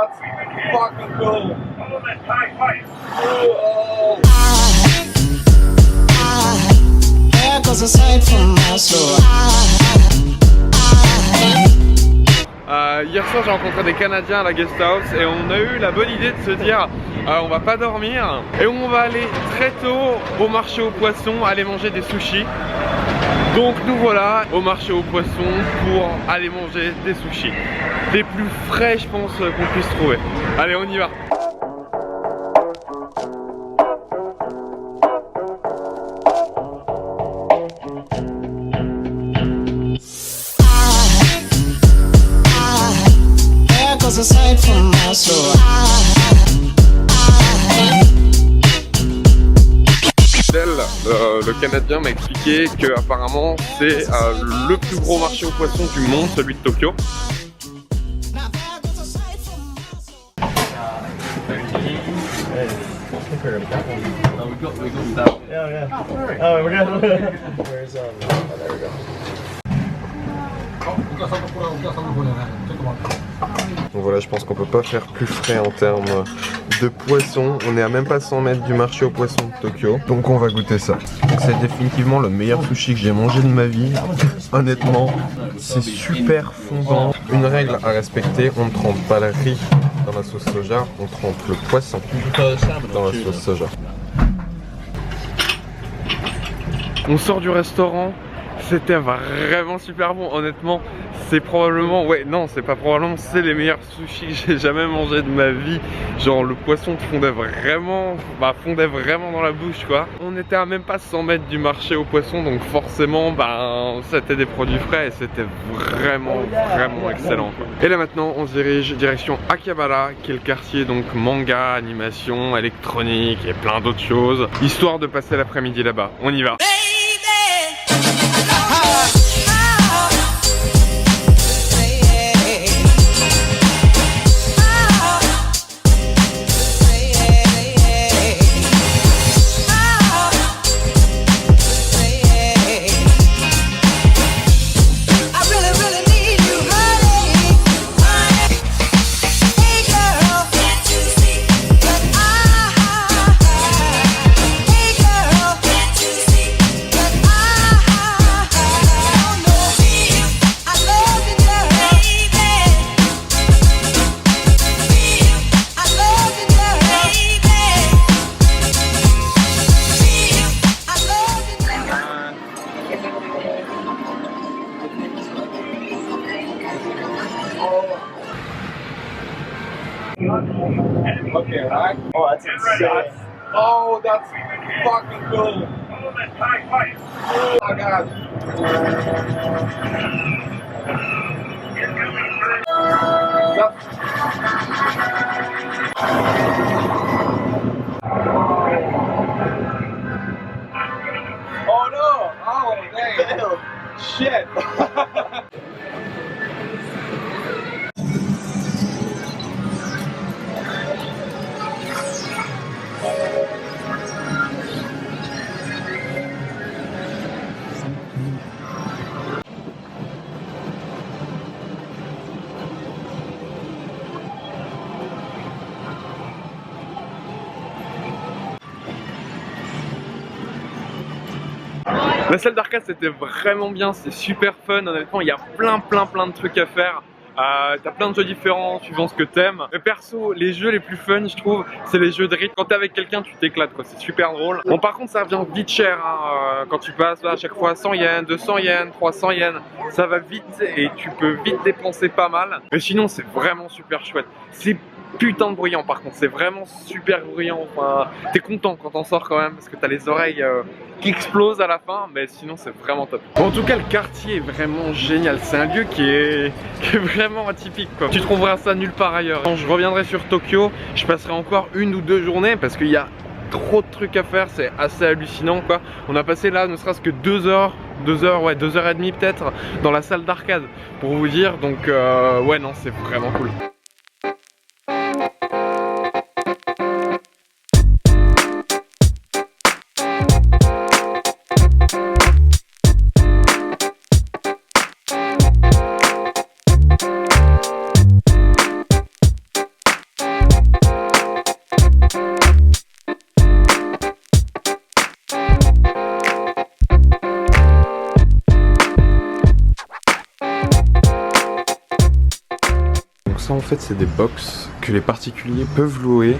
That's fucking cool. There goes a sight from my soul. Hier soir j'ai rencontré des Canadiens à la guest house et on a eu la bonne idée de se dire on va pas dormir et on va aller très tôt au marché aux poissons aller manger des sushis. Donc nous voilà au marché aux poissons pour aller manger des sushis. Les plus frais je pense qu'on puisse trouver. Allez on y va. Le Canadien m'a expliqué que apparemment c'est le plus gros marché aux poissons du monde, celui de Tokyo. Donc voilà, je pense qu'on peut pas faire plus frais en termes de poissons. On est à même pas 100 mètres du marché aux poissons de Tokyo. Donc on va goûter ça. C'est définitivement le meilleur sushi que j'ai mangé de ma vie. Honnêtement, c'est super fondant. Une règle à respecter, on ne trempe pas le riz dans la sauce soja, on trempe le poisson dans la sauce soja. On sort du restaurant. C'était vraiment super bon, honnêtement. C'est probablement, ouais, non, c'est pas probablement, c'est les meilleurs sushis que j'ai jamais mangé de ma vie. Genre le poisson fondait vraiment dans la bouche quoi. On était à même pas 100 mètres du marché aux poissons, donc forcément, c'était des produits frais et c'était vraiment excellent quoi. Et là maintenant, on se dirige direction Akihabara, qui est le quartier donc manga, animation, électronique et plein d'autres choses, histoire de passer l'après-midi là-bas. On y va. Okay, right? Oh, that's insane. Oh, that's fucking cool. Oh my god. Oh no! Oh, dang. Shit. La salle d'arcade c'était vraiment bien, c'est super fun, honnêtement il y a plein de trucs à faire. T'as plein de jeux différents suivant ce que t'aimes. Mais perso, les jeux les plus fun je trouve, c'est les jeux de rythme. Quand t'es avec quelqu'un tu t'éclates quoi, c'est super drôle. Bon par contre ça revient vite cher hein. Quand tu passes là à chaque fois 100 yens, 200 yens, 300 yens, ça va vite et tu peux vite dépenser pas mal. Mais sinon c'est vraiment super chouette. C'est putain de bruyant par contre, c'est vraiment super bruyant. Enfin, t'es content quand t'en sors quand même parce que t'as les oreilles qui explosent à la fin, mais sinon c'est vraiment top. Bon, en tout cas le quartier est vraiment génial, c'est un lieu qui est vraiment atypique quoi. Tu trouveras ça nulle part ailleurs. Quand je reviendrai sur Tokyo, je passerai encore 1 ou 2 journées parce qu'il y a trop de trucs à faire, c'est assez hallucinant quoi. On a passé là ne serait-ce que 2 heures, ouais 2 heures et demie peut-être dans la salle d'arcade pour vous dire, donc ouais non c'est vraiment cool. fait c'est des box que les particuliers peuvent louer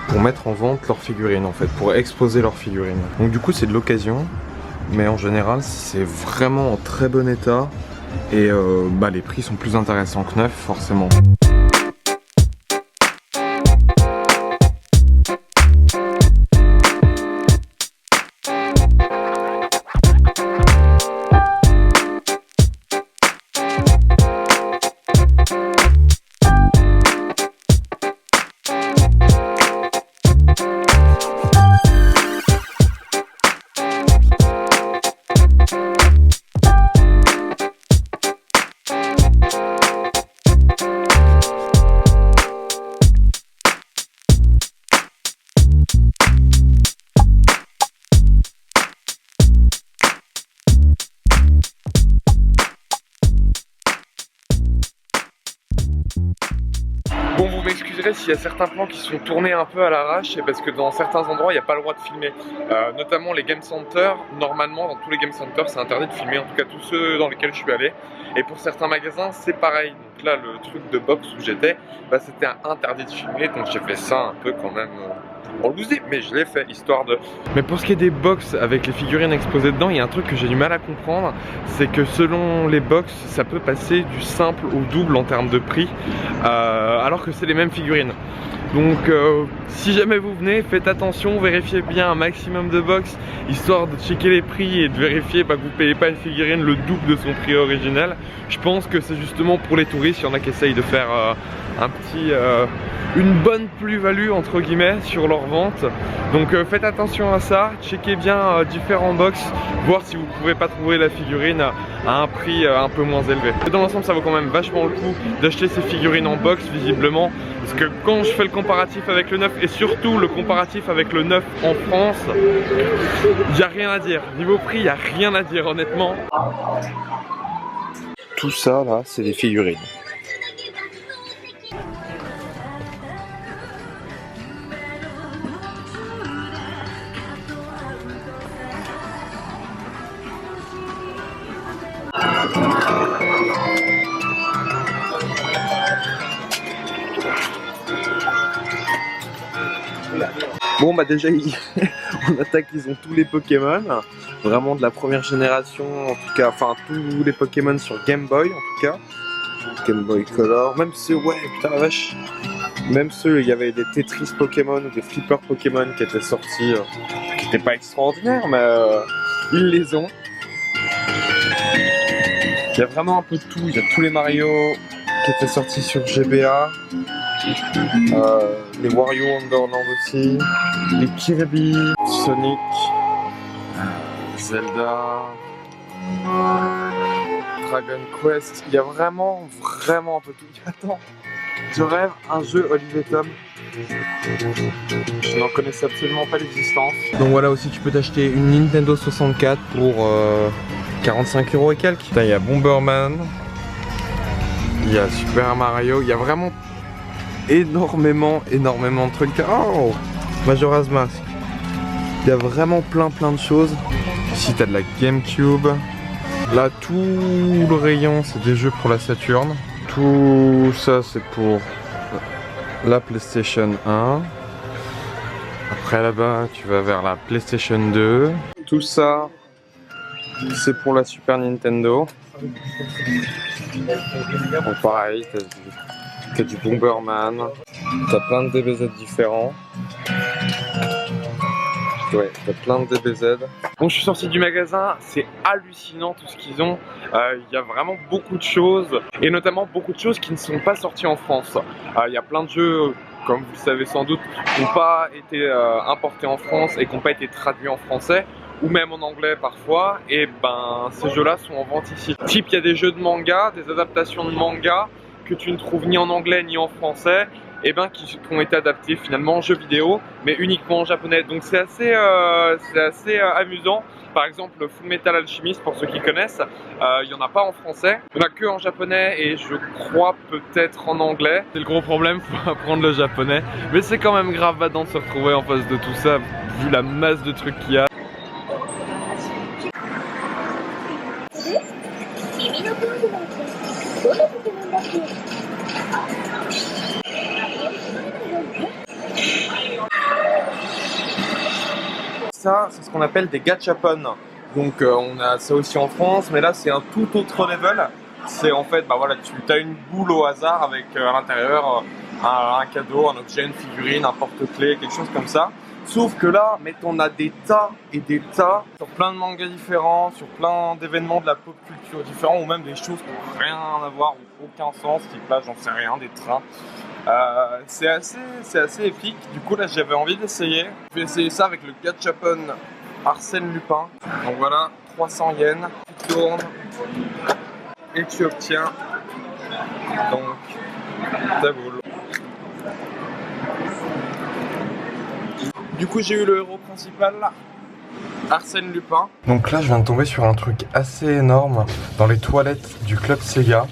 pour mettre en vente leurs figurines en fait, pour exposer leurs figurines. Donc du coup c'est de l'occasion, mais en général c'est vraiment en très bon état et les prix sont plus intéressants que neuf forcément. Bon, vous m'excuserez s'il y a certains plans qui sont tournés un peu à l'arrache, c'est parce que dans certains endroits il n'y a pas le droit de filmer, notamment les game centers. Normalement dans tous les game centers c'est interdit de filmer, en tout cas tous ceux dans lesquels je suis allé, et pour certains magasins c'est pareil. Donc là le truc de box où j'étais, c'était interdit de filmer, donc j'ai fait ça un peu quand même en loosé, mais je l'ai fait histoire de... Mais pour ce qui est des box avec les figurines exposées dedans, il y a un truc que j'ai du mal à comprendre, c'est que selon les box ça peut passer du simple au double en termes de prix, alors que c'est les mêmes figurines. Donc si jamais vous venez, faites attention, vérifiez bien un maximum de box, histoire de checker les prix et de vérifier que vous payez pas une figurine le double de son prix original. Je pense que c'est justement pour les touristes, il y en a qui essayent de faire une bonne plus-value entre guillemets sur leur vente. Donc faites attention à ça, checkez bien différents box, voir si vous pouvez pas trouver la figurine à un prix un peu moins élevé. Dans l'ensemble ça vaut quand même vachement le coup d'acheter ces figurines en box visiblement, parce que quand je fais le comparatif avec le neuf et surtout le comparatif avec le neuf en France, il n'y a rien à dire. Niveau prix, il n'y a rien à dire honnêtement. Tout ça là, c'est des figurines. Bon déjà on attaque, ils ont tous les Pokémon, vraiment de la première génération en tout cas, enfin tous les Pokémon sur Game Boy en tout cas, Game Boy Color, même ceux, ouais putain la vache, même ceux, il y avait des Tetris Pokémon ou des Flipper Pokémon qui étaient sortis, qui n'étaient pas extraordinaires mais ils les ont. Il y a vraiment un peu de tout, il y a tous les Mario qui étaient sortis sur GBA. Les Wario Wonderland aussi, les Kirby, Sonic, Zelda, Dragon Quest, il y a vraiment un peu tout. Attends, je rêve un jeu Olivier Tom. Je n'en connaissais absolument pas l'existence. Donc voilà aussi tu peux t'acheter une Nintendo 64 pour 45 € et quelques. Putain, il y a Bomberman, il y a Super Mario, il y a vraiment énormément de trucs. Oh, Majora's Mask. Il y a vraiment plein de choses. Ici t'as de la GameCube. Là tout le rayon c'est des jeux pour la Saturn. Tout ça c'est pour la PlayStation 1. Après là-bas tu vas vers la PlayStation 2. Tout ça c'est pour la Super Nintendo. Donc pareil, t'as du Bomberman, t'as plein de DBZ différents. Ouais, t'as plein de DBZ. Bon, je suis sorti du magasin, c'est hallucinant tout ce qu'ils ont. Il y a vraiment beaucoup de choses, et notamment beaucoup de choses qui ne sont pas sorties en France. Il y a plein de jeux, comme vous le savez sans doute, qui n'ont pas été importés en France et qui n'ont pas été traduits en français, ou même en anglais parfois, et ben ces jeux-là sont en vente ici. Type, il y a des jeux de manga, des adaptations de manga, que tu ne trouves ni en anglais ni en français, et ben qui ont été adaptés finalement en jeux vidéo, mais uniquement en japonais. Donc c'est assez amusant. Par exemple, Full Metal Alchemist, pour ceux qui connaissent, il n'y en a pas en français, il n'y en a que en japonais et je crois peut-être en anglais. C'est le gros problème, faut apprendre le japonais, mais c'est quand même grave badant de se retrouver en face de tout ça, vu la masse de trucs qu'il y a. ça, c'est ce qu'on appelle des gachapon. Donc on a ça aussi en France, mais là c'est un tout autre level. C'est en fait, bah voilà, tu as une boule au hasard avec à l'intérieur un cadeau, un objet, une figurine, un porte-clés, quelque chose comme ça. Sauf que là, on a des tas et des tas sur plein de mangas différents, sur plein d'événements de la pop culture différents, ou même des choses qui n'ont rien à voir ou aucun sens, type là, j'en sais rien, des trains. C'est assez épique. Du coup là, j'avais envie d'essayer. Je vais essayer ça avec le gachapon Arsène Lupin. Donc voilà, 300 yens. Tu tournes et tu obtiens donc ta boule. Du coup, j'ai eu le héros principal, Arsène Lupin. Donc là, je viens de tomber sur un truc assez énorme dans les toilettes du club Sega.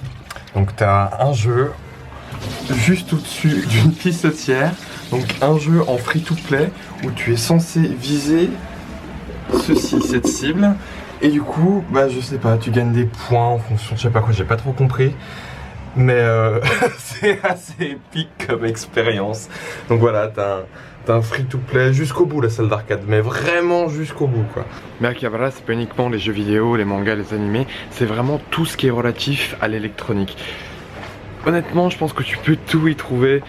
Donc t'as un jeu juste au-dessus d'une pissotière. Donc un jeu en free-to-play où tu es censé viser cette cible. Et du coup, bah je sais pas, tu gagnes des points en fonction, je sais pas quoi, j'ai pas trop compris. Mais c'est assez épique comme expérience. Donc voilà, t'as un free-to-play jusqu'au bout la salle d'arcade, mais vraiment jusqu'au bout quoi. Mais Akihabara, c'est pas uniquement les jeux vidéo, les mangas, les animés, c'est vraiment tout ce qui est relatif à l'électronique. Honnêtement, je pense que tu peux tout y trouver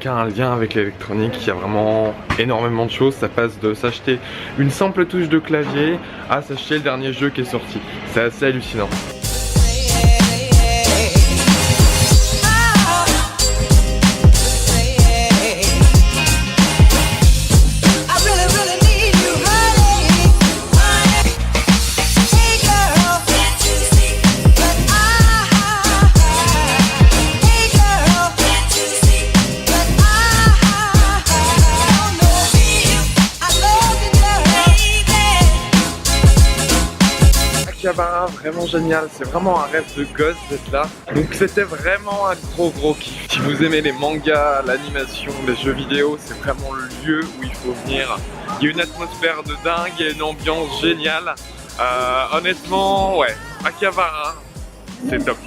qui a un lien avec l'électronique. Il y a vraiment énormément de choses. Ça passe de s'acheter une simple touche de clavier à s'acheter le dernier jeu qui est sorti. C'est assez hallucinant. Akihabara, vraiment génial, c'est vraiment un rêve de gosse d'être là. Donc c'était vraiment un gros kiff. Si vous aimez les mangas, l'animation, les jeux vidéo, c'est vraiment le lieu où il faut venir. Il y a une atmosphère de dingue, il y a une ambiance géniale. Honnêtement, ouais, Akihabara, c'est top.